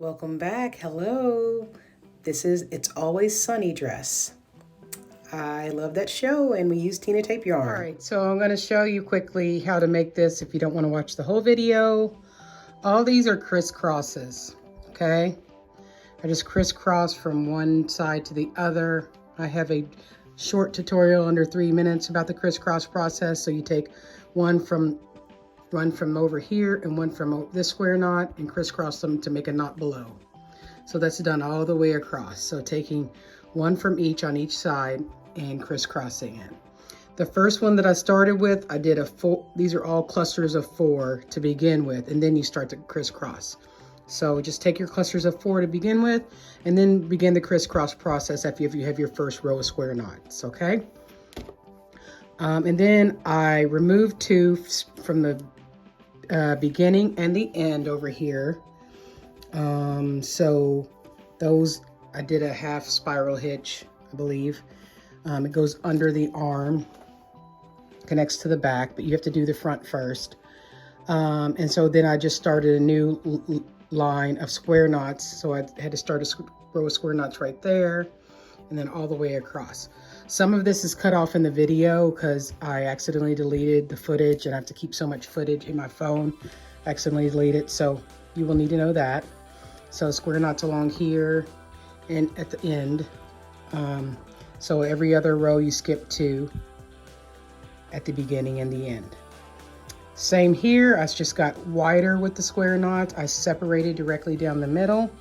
Welcome back. Hello. This is It's Always Sunny dress. I love that show and we use Tina tape yarn. All right, so I'm going to show you quickly how to make this if you don't want to watch the whole video. All these are crisscrosses, okay? I just crisscross from one side to the other. I have a short tutorial under 3 minutes about the crisscross process. So you take one from over here and one from this square knot and crisscross them to make a knot below. So that's done all the way across. So taking one from each on each side and crisscrossing it. The first one that I started with, I did these are all clusters of 4 to begin with, and then you start to crisscross. So just take your clusters of 4 to begin with, and then begin the crisscross process after you have your first row of square knots, okay? And then I removed 2 from the beginning and the end over here. So those, I did a half spiral hitch, I believe. It goes under the arm, connects to the back, but you have to do the front first. And so then I just started a new line of square knots. So I had to start a row of square knots right there and then all the way across. Some of this is cut off in the video because I accidentally deleted the footage and I have to keep so much footage in my phone. I accidentally deleted it, so you will need to know that. So square knots along here and at the end. So every other row you skip 2 at the beginning and the end. Same here, I just got wider with the square knots. I separated directly down the middle.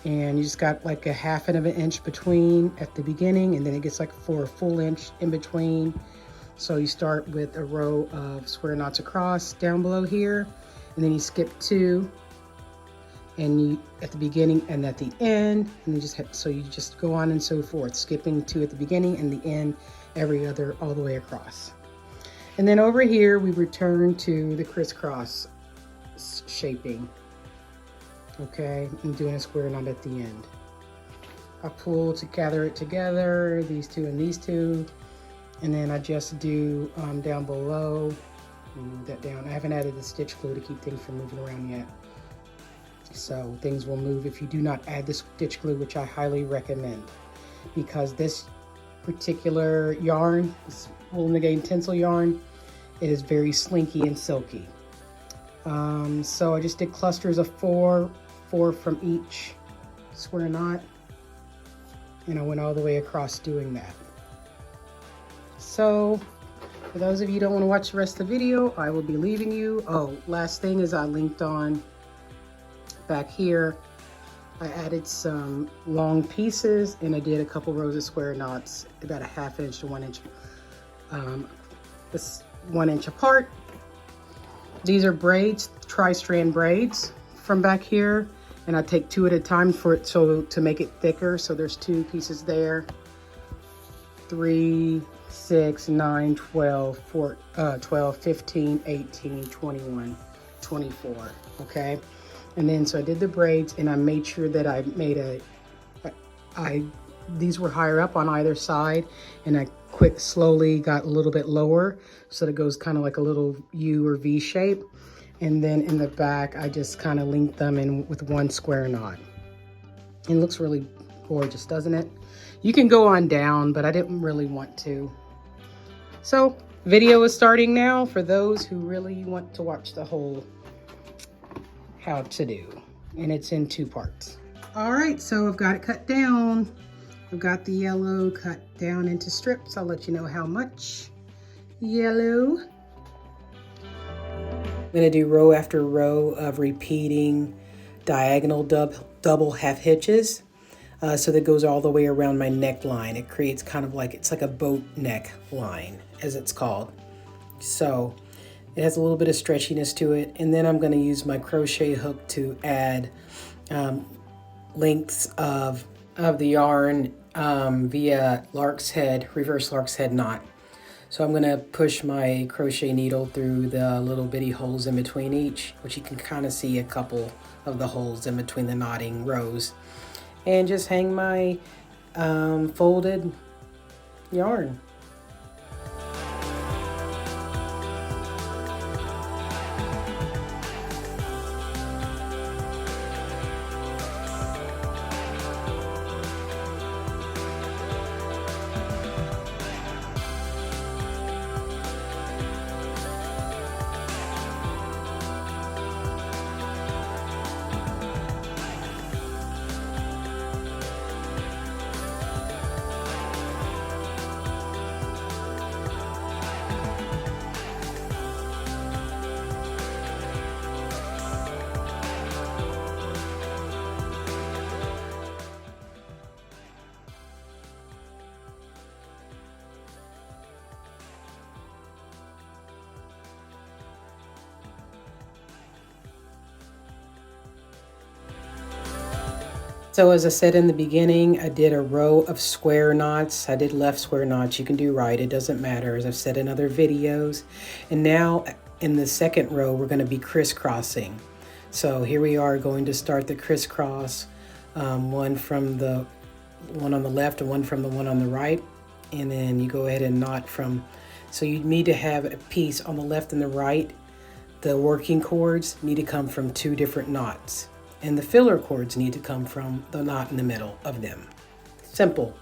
And you just got like a 1/2 of an inch between at the beginning, and then it gets like for a full inch in between. So you start with a row of square knots across down below here, and then you skip 2, and you at the beginning and at the end, and you just go on and so forth, skipping 2 at the beginning and the end, every other all the way across. And then over here we return to the crisscross shaping. Okay, I'm doing a square knot at the end. I pull to gather it together, these 2 and these 2, and then I just do down below, move that down. I haven't added the stitch glue to keep things from moving around yet. So things will move if you do not add the stitch glue, which I highly recommend, because this particular yarn, this Wool Negating Tinsel yarn, it is very slinky and silky. So I just did clusters of 4 from each square knot, and I went all the way across doing that. So for those of you who don't want to watch the rest of the video, I will be leaving you. Oh, last thing is I linked on back here. I added some long pieces and I did a couple rows of square knots about a 1/2 inch to 1 inch, 1 inch apart. These are braids, tri-strand braids from back here, and I take 2 at a time to make it thicker. So there's 2 pieces there, 3, 6, 9, 12, 12, 15, 18, 21, 24, okay? And then so I did the braids and I made sure that I made these were higher up on either side, and I slowly got a little bit lower so that it goes kind of like a little U or V shape. And then in the back, I just kind of linked them in with 1 square knot. It looks really gorgeous, doesn't it? You can go on down, but I didn't really want to. So video is starting now for those who really want to watch the whole how to do. And it's in 2 parts. All right, so I've got it cut down. I've got the yellow cut down into strips. I'll let you know how much yellow. I'm going to do row after row of repeating diagonal double half hitches. So that goes all the way around my neckline. It creates kind of like, it's like a boat neck line, as it's called. So it has a little bit of stretchiness to it. And then I'm going to use my crochet hook to add lengths of the yarn via reverse lark's head knot. So I'm going to push my crochet needle through the little bitty holes in between each, which you can kind of see a couple of the holes in between the knotting rows, and just hang my folded yarn. So as I said in the beginning, I did a row of square knots. I did left square knots. You can do right. It doesn't matter, as I've said in other videos. And now in the second row, we're going to be crisscrossing. So here we are going to start the crisscross, one from the one on the left and one from the one on the right. And then you go ahead and knot from, so you need to have a piece on the left and the right. The working cords need to come from two different knots. And the filler cords need to come from the knot in the middle of them. Simple.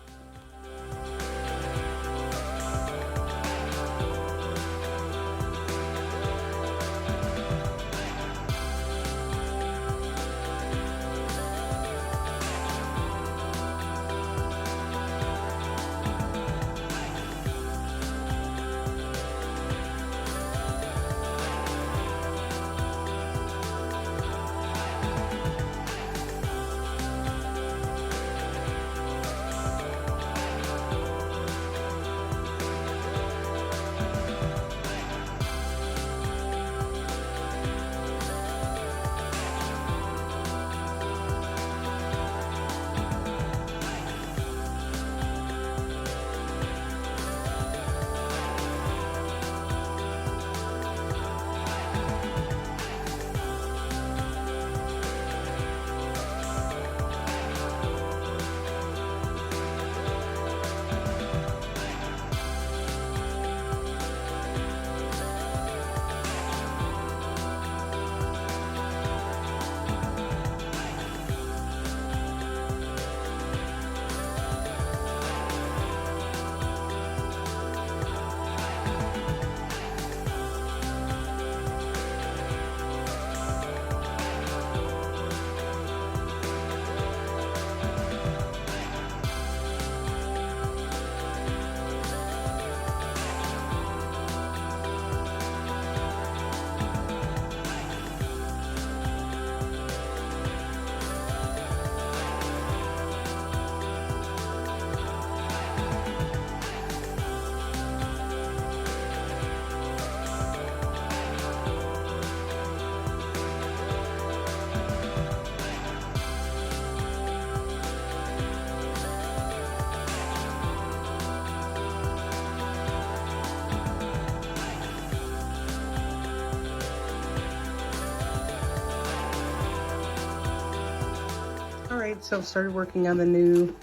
Alright, so I've started working on the new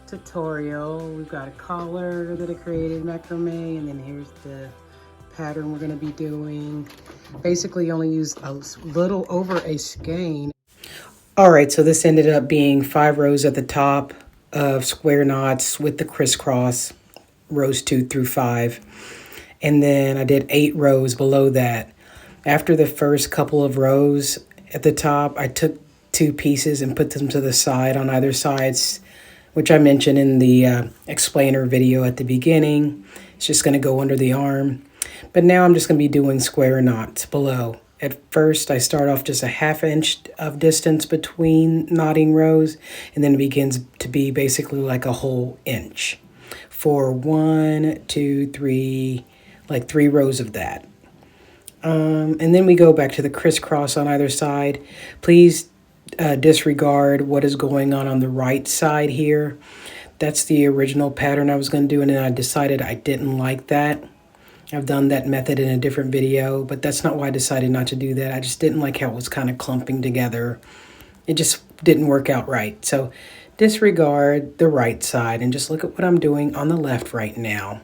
tutorial. We've got a collar that I created, macrame, and then here's the pattern we're going to be doing. Basically only used a little over a skein. Alright, so this ended up being 5 rows at the top of square knots with the crisscross, rows 2 through 5. And then I did 8 rows below that. After the first couple of rows at the top, I took 2 pieces and put them to the side on either sides, which I mentioned in the explainer video at the beginning. It's just going to go under the arm. But now I'm just going to be doing square knots below. At first, I start off just a 1/2 inch of distance between knotting rows, and then it begins to be basically like a whole inch for 1, 2, 3, like 3 rows of that. And then we go back to the crisscross on either side. Please disregard what is going on the right side here. That's the original pattern I was going to do, and then I decided I didn't like that. I've done that method in a different video, but that's not why I decided not to do that. I just didn't like how it was kind of clumping together. It just didn't work out right. So disregard the right side and just look at what I'm doing on the left right now.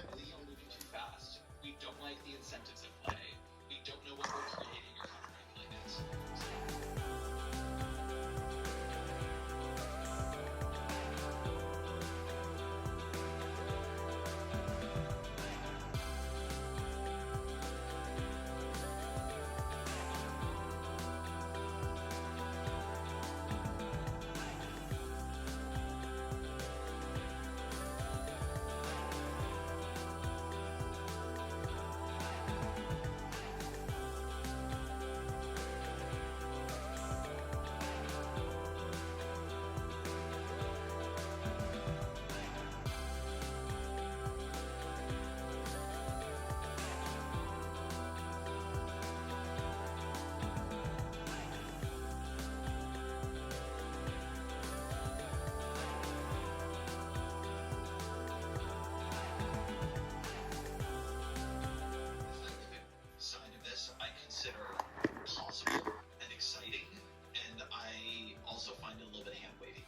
can't believe you're moving too fast. We don't like the incentives at play. We don't know what we're creating or how to regulate it. Possible and exciting, and I also find it a little bit hand-wavy.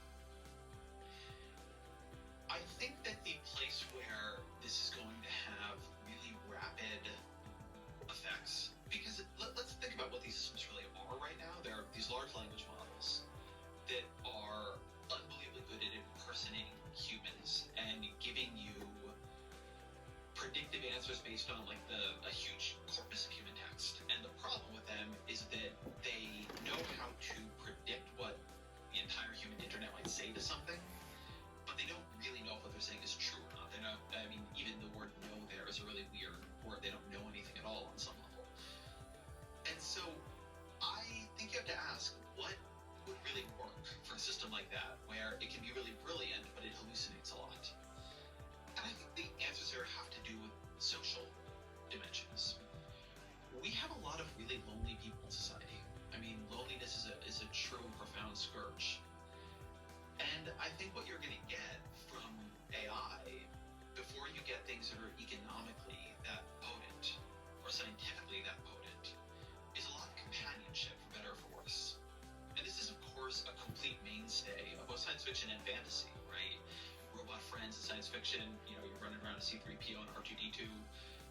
I think that the place where this is going to have really rapid effects, because let's think about what these systems really are right now. There are these large language models that are unbelievably good at impersonating humans and giving you predictive answers based on like a huge corpus of human text. And the problem with them is that they know how to predict what the entire human internet might say to something, but they don't really know if what they're saying is true or not. They don't. I mean, even the word "know" there is a really weird word. They don't know anything at all on some level. And so I think you have to ask, what would really work for a system like that, where it can be really brilliant, but it hallucinates a lot? And I think the answers there have to do with social dimensions. We have a lot of really lonely people in society. I mean, loneliness is a true and profound scourge. And I think what you're going to get from AI, before you get things that are economically that potent or scientifically that potent, is a lot of companionship, for better or for worse. And this is, of course, a complete mainstay of both science fiction and fantasy, right? Robot friends in science fiction, you know, you're running around a C-3PO and R2-D2.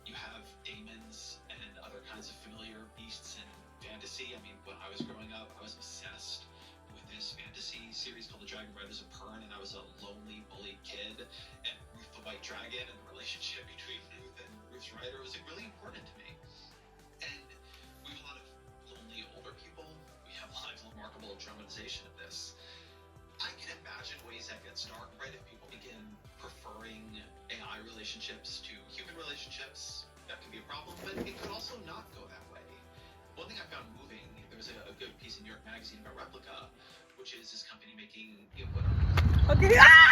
You have daemons and other kinds of familiar beasts in fantasy. I mean, when I was growing up, I was obsessed with this fantasy series called The Dragon Riders of Pern, and I was a lonely, bullied kid. And Ruth the White Dragon and the relationship between Ruth and Ruth's Rider was really important to me. And we have a lot of lonely older people. We have lives of remarkable dramatization of this. I can imagine ways that gets dark, right? If people begin preferring AI relationships to human relationships, that can be a problem, but it could also not go that way. One thing I found moving, there was a good piece in New York Magazine about Replica, which is this company making input on. Okay. Ah!